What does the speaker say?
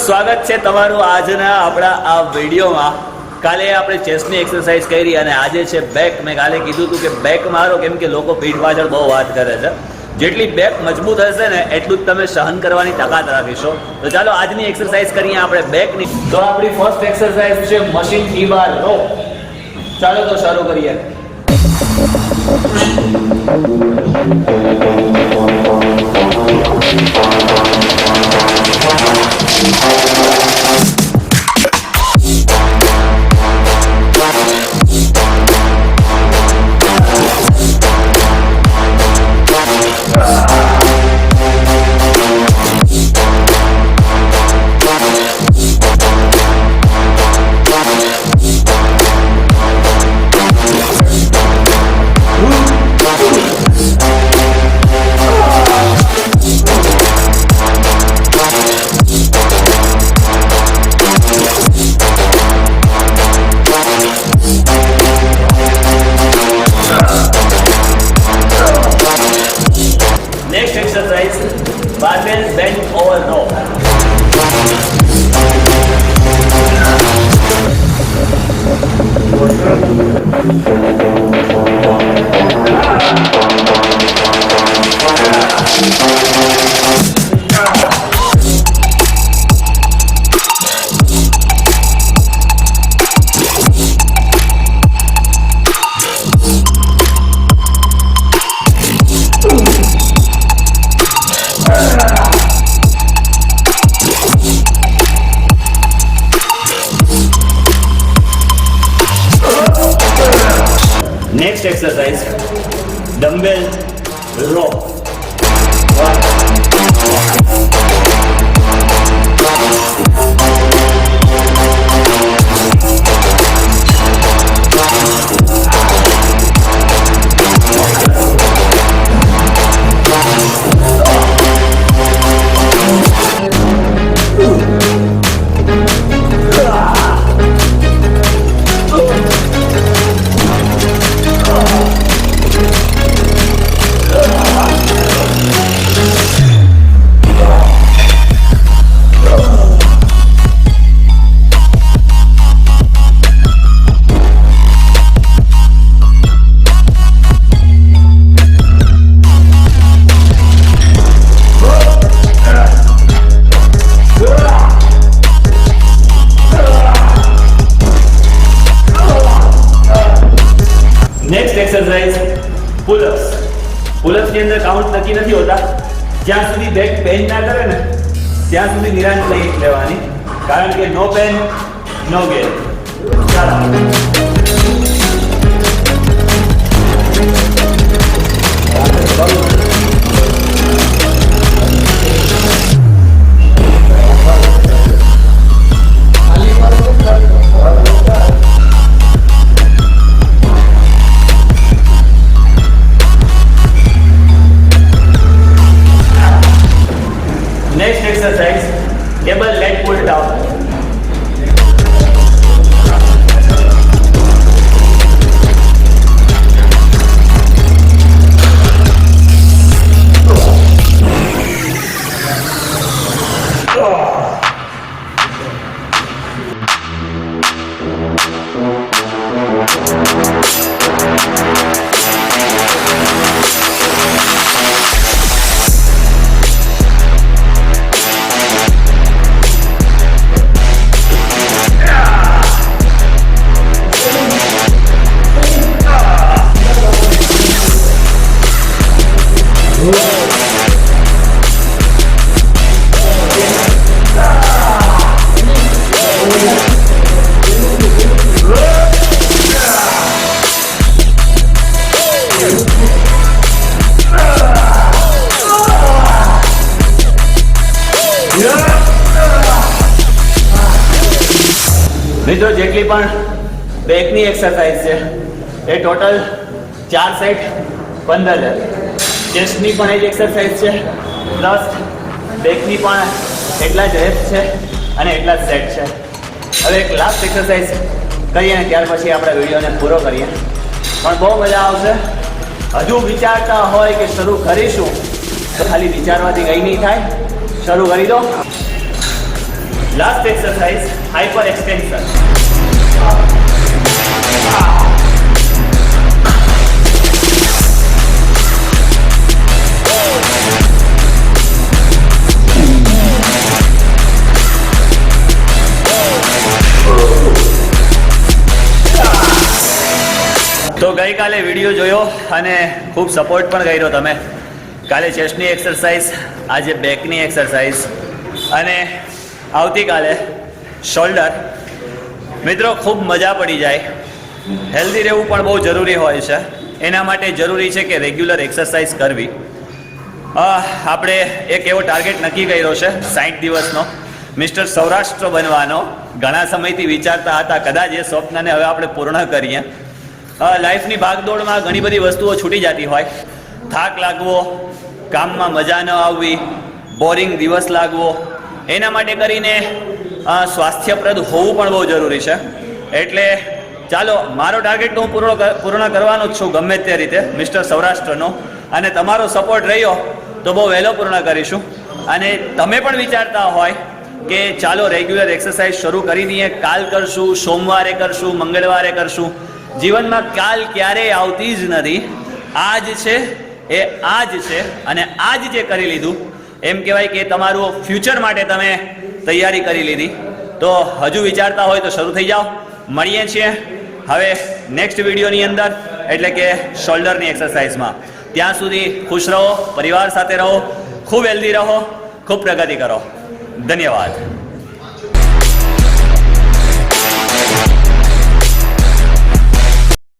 સ્વાગત છે તમારું આજના આપણા આ વિડીયોમાં। કાલે આપણે ચેસ્ટની એક્સરસાઇઝ કરી અને આજે છે બેક। મેં કાલે કીધું હતું કે બેક મારો, કેમ કે લોકો પીઠ પાછળ બહુ વાત કરે છે। જેટલી બેક મજબૂત હશે ને એટલું જ તમે સહન કરવાની તાકાત રાખીશો। તો ચાલો આજની એક્સરસાઇઝ કરીએ આપણે બેકની। તો આપણી ફર્સ્ટ એક્સરસાઇઝ છે મશીન ટી-બાર રો। ચાલો તો શરૂ કરીએ। Next exercise, barbell bend over row. Next exercise, dumbbell row. Next exercise pull-ups. Pull-ups के अंदर काउंट नक्की नहीं होता। ज्यां सुधी बैक पेन ना करे ने त्यां सुधी निरांत नहीं लेवानी, कारण के नो पेन नो गेन। चलो next exercise, table leg pull down. મિત્રો જેટલી પણ બેકની એક્સરસાઇઝ છે એ ટોટલ 4 સેટ 15 છે। ચેસ્ટની પણ એક એક્સરસાઇઝ છે, પ્લસ બેકની પણ એટલા જ રેપ્સ છે અને એટલા જ સેટ છે। હવે એક લાસ્ટ એક્સરસાઇઝ કરીએ ને ત્યાર પછી આપણે વિડીયોને પૂરો કરીએ। પણ બહુ મજા આવશે। હજુ વિચારતા હોય કે શરૂ કરીશું તો ખાલી વિચારવાથી કંઈ નહીં થાય, શરૂ કરી દો। Last exercise hyper extension. તો ગઈકાલે વિડીયો જોયો અને ખૂબ સપોર્ટ પણ કર્યો તમે. કાલે ચેસ્ટની એક્સરસાઇઝ, આજે બેકની એક્સરસાઇઝ અને આવતીકાલે શોલ્ડર. મિત્રો ખૂબ મજા પડી જાય. હેલ્ધી રહેવું પણ બહુ જરૂરી હોય છે. એના માટે જરૂરી છે કે રેગ્યુલર એક્સરસાઇઝ કરવી. આપણે એક એવો ટાર્ગેટ નક્કી કર્યો છે 60 દિવસનો, મિસ્ટર સૌરાષ્ટ્ર બનવાનો. ઘણા સમયથી વિચારતા હતા, કદાચ એ સ્વપ્નને હવે આપણે પૂર્ણ કરીએ. લાઈફની ભાગદોડમાં ઘણી બધી વસ્તુઓ છૂટી જતી હોય. થાક લાગવો, કામમાં મજા ન આવવી, બોરિંગ દિવસ લાગવો. એના માટે કરીને સ્વાસ્થ્યપ્રદ હોવું પણ બહુ જરૂરી છે. એટલે ચાલો, મારો ટાર્ગેટ તો હું પૂર્ણ કરવાનો જ છું ગમે તે રીતે, મિસ્ટર સૌરાષ્ટ્રનો. અને તમારો સપોર્ટ રહ્યો તો બહુ વહેલો પૂર્ણ કરીશું. અને તમે પણ વિચારતા હોય કે ચાલો રેગ્યુલર એક્સરસાઇઝ શરૂ કરી દઈએ, કાલ કરશું, સોમવારે કરશું, મંગળવારે કરશું. જીવનમાં કાલ ક્યારેય આવતી જ નથી. આજ છે એ આજ છે, અને આજ જે કરી લીધું એમ કહેવાય કે તમારું ફ્યુચર માટે તમે તૈયારી કરી લીધી. તો હજુ વિચારતા હોય તો શરૂ થઈ જાઓ. મળીએ છીએ હવે નેક્સ્ટ વિડીયોની અંદર, એટલે કે શોલ્ડરની એક્સરસાઇઝમાં. ત્યાં સુધી ખુશ રહો, પરિવાર સાથે રહો, ખૂબ હેલ્ધી રહો, ખૂબ પ્રગતિ કરો. ધન્યવાદ.